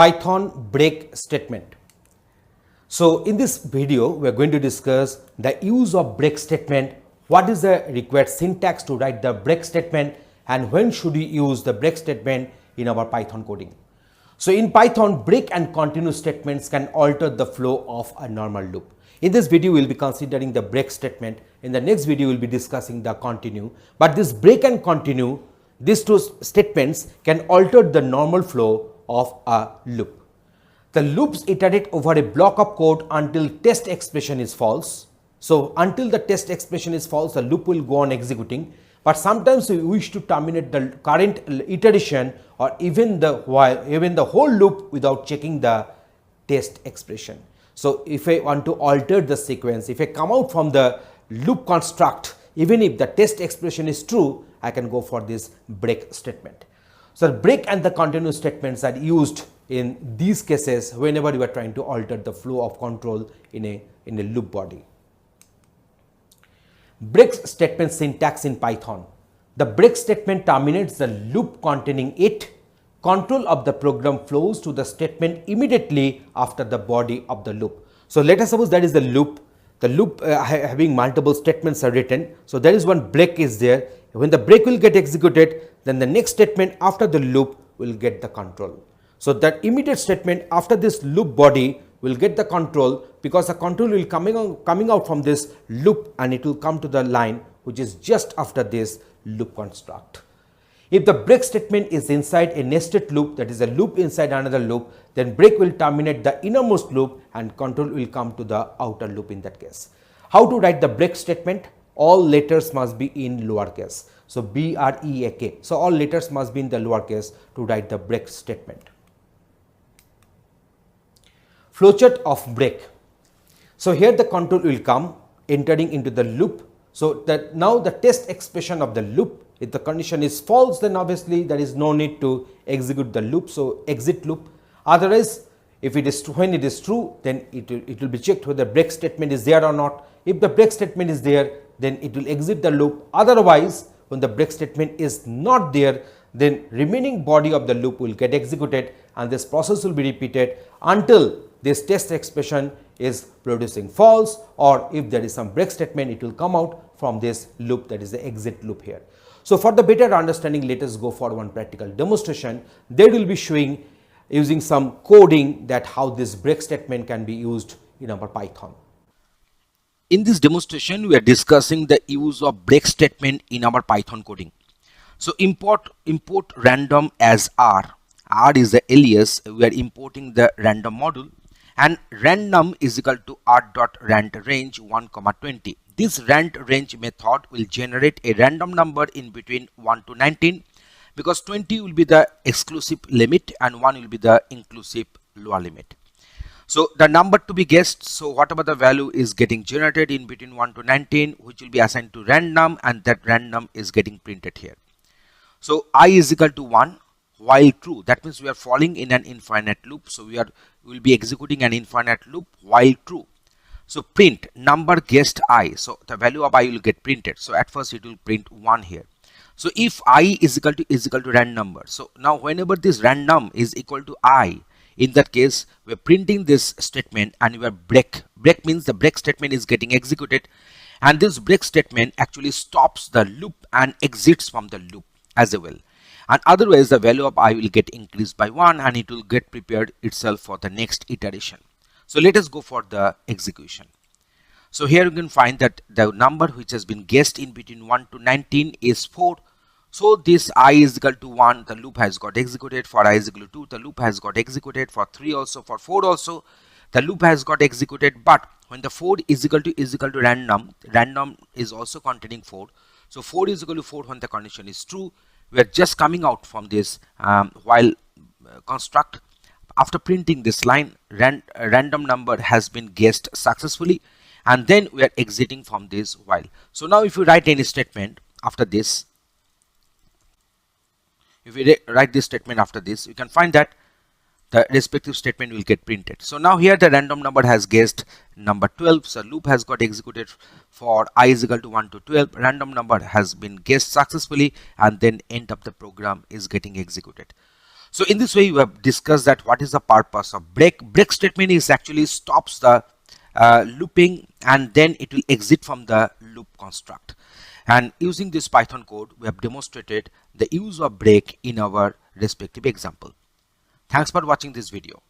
Python break statement. So in this video, we are going to discuss the use of break statement, what is the required syntax to write the break statement, and when should we use the break statement in our Python coding. So in Python, break and continue statements can alter the flow of a normal loop. In this video, we will be considering the break statement. In the next video, we will be discussing the continue. But this break and continue, these two statements can alter the normal flow of a loop. The loops iterate over a block of code until test expression is false. So until the test expression is false, the loop will go on executing. But sometimes we wish to terminate the current iteration or even the whole loop without checking the test expression. So if I want to alter the sequence, if I come out from the loop construct, even if the test expression is true, I can go for this break statement. So the break and the continue statements are used in these cases whenever you are trying to alter the flow of control in a loop body. Break statement syntax in Python. The break statement terminates the loop containing it. Control of the program flows to the statement immediately after the body of the loop. So let us suppose that is the loop. The loop having multiple statements are written. So there is one break is there. When the break will get executed, then the next statement after the loop will get the control. So that immediate statement after this loop body will get the control, because the control will coming out from this loop and it will come to the line which is just after this loop construct. If the break statement is inside a nested loop, that is a loop inside another loop, then break will terminate the innermost loop and control will come to the outer loop in that case. How to write the break statement? All letters must be in lowercase. So B-R-E-A-K. So all letters must be in the lowercase to write the break statement. Flowchart of break. So here the control will come entering into the loop. So that now the test expression of the loop, if the condition is false, then obviously there is no need to execute the loop. So exit loop. Otherwise, if it is when it is true, then it will be checked whether break statement is there or not. If the break statement is there, then it will exit the loop. Otherwise, when the break statement is not there, then remaining body of the loop will get executed and this process will be repeated until this test expression is producing false, or if there is some break statement, it will come out from this loop, that is the exit loop here. So for the better understanding, let us go for one practical demonstration. They will be showing using some coding that how this break statement can be used in our Python. In this demonstration, we are discussing the use of break statement in our Python coding. So import random as R. R is the alias. We are importing the random module, and random is equal to r.rand range 1, 20. This rand range method will generate a random number in between 1 to 19, because 20 will be the exclusive limit and 1 will be the inclusive lower limit. So the number to be guessed, so whatever the value is getting generated in between 1 to 19, which will be assigned to random, and that random is getting printed here. So I is equal to 1 while true. That means we are falling in an infinite loop. So we will be executing an infinite loop while true. So print number guessed I. So the value of I will get printed. So at first it will print 1 here. So if I is equal to rand number. So now whenever this random is equal to I, in that case we are printing this statement and we are break. Break means the break statement is getting executed, and this break statement actually stops the loop and exits from the loop as well. And otherwise the value of I will get increased by 1 and it will get prepared itself for the next iteration. So let us go for the execution. So here you can find that the number which has been guessed in between 1 to 19 is 4. So this I is equal to 1, the loop has got executed. For I is equal to 2, the loop has got executed. For 3 also, for 4 also, the loop has got executed. But when the 4 is equal to random, random is also containing 4. So 4 is equal to 4 when the condition is true. We are just coming out from this while construct. After printing this line, random number has been guessed successfully, and then we are exiting from this while. So now if you write any statement after this, if we write this statement after this, you can find that the respective statement will get printed. So now here the random number has guessed number 12. So loop has got executed for I is equal to 1 to 12. Random number has been guessed successfully, and then end of the program is getting executed. So in this way, we have discussed that what is the purpose of break. Break statement is actually stops the looping, and then it will exit from the loop construct. And using this Python code, we have demonstrated the use of break in our respective example. Thanks for watching this video.